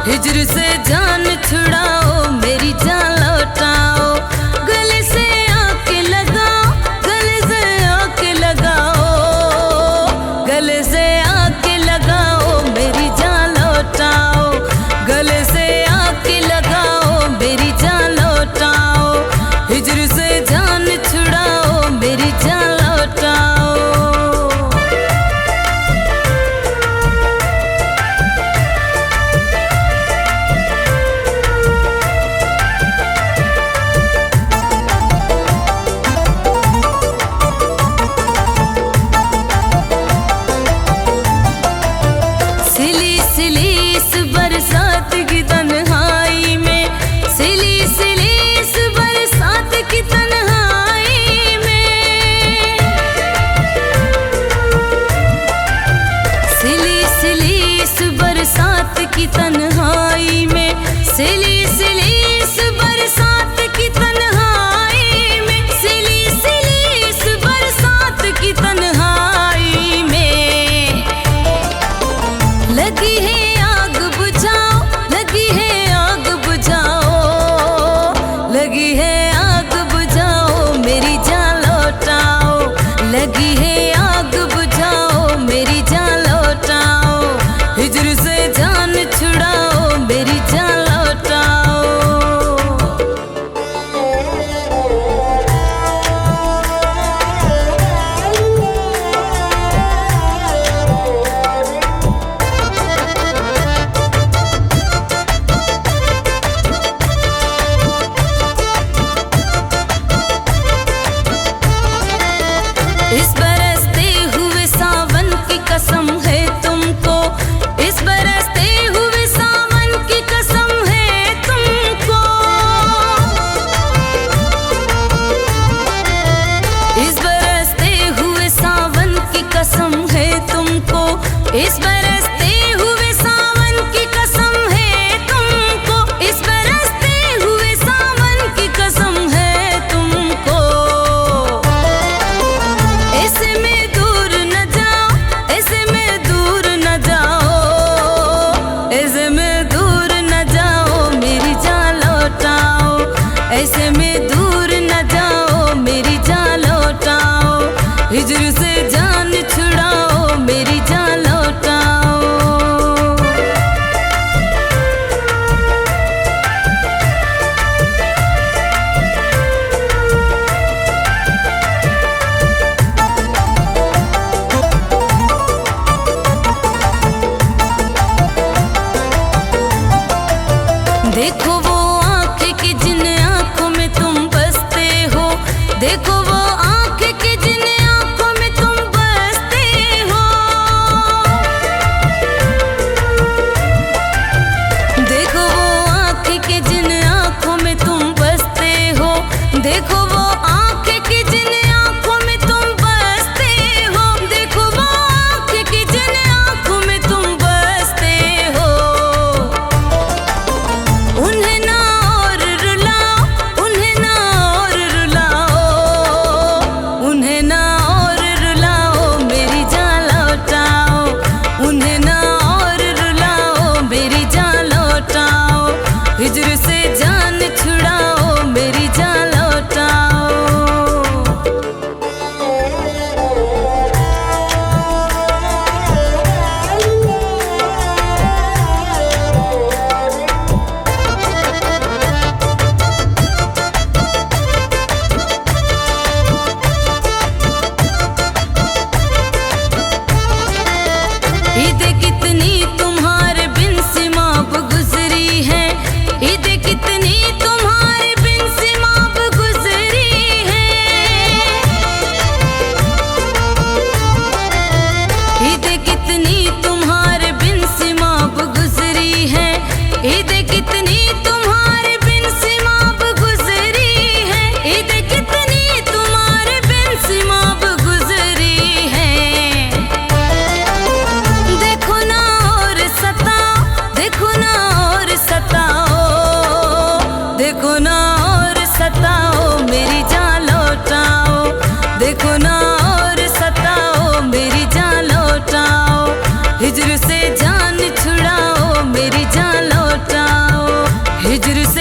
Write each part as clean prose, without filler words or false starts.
हिज्र से जान छुड़ाओ, मेरी जान लौटाओ। गले से आके लगाओ, गले से आके लगाओ, गले से आके लगाओ, मेरी जान लौटाओ। गले से आके लगाओ, मेरी जान लौटाओ। हिज्र से जान छुड़ाओ, मेरी जान लौटाओ। बरसात की तन्हाई में, सिली सिली इस बरसात की तन्हाई में, सिली सिली इस बरसात की तन्हाई में, सिली सिली इस बरसात की तन्हाई में, सिली सिली इस बरसात की तन्हाई में। लगी है लगी है आग बुझाओ, लगी है आग बुझाओ, मेरी जान लौटाओ। लगी है आग बुझाओ, मेरी जान लौटाओ। हिज्र से जान छुड़ाओ, मेरी जान लौटाओ। इस बरसते हुए सावन की कसम है तुमको, इस बरसते हुए सावन की कसम है तुमको। इस बरसते हुए सावन की कसम है तुमको, इस बरसते हुए सावन की कसम है तुमको, इस बरसते हुए सावन की कसम है तुमको। ऐसे में दूर न जाओ, ऐसे में दूर न जाओ, ऐसे में दूर न जाओ, मेरी जान लौटाओ। ऐसे में दूर न जाओ, मेरी जान लौटाओ। हिज्र से जान छुड़ाओ, मेरी जान लौटाओ। देखो वो आंखें कि जिन आंखों में तुम बसते हो, देखो वो आंखें कि जिन आंखों में तुम बसते हो। देखो वो आंखें कि जिन आंखों में तुम बसते हो, देखो वो आंखें कि जिन आंखों में तुम बसते हो, देखो वो आंखें कि जिन आंखों में तुम बसते हो। उन्हें ना और रुलाओ, उन्हें ना और रुलाओ, उन्हें ना और रुलाओ, मेरी जान लौटाओ। उन्हें ना और रुलाओ, मेरी जान लौटाओ। हिज्र से जान छुड़ाओ, मेरी जान लौटाओ। ईदें कितनी तुम्हारे बिन सिमाब गुजरी है, ईदें कितनी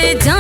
से जान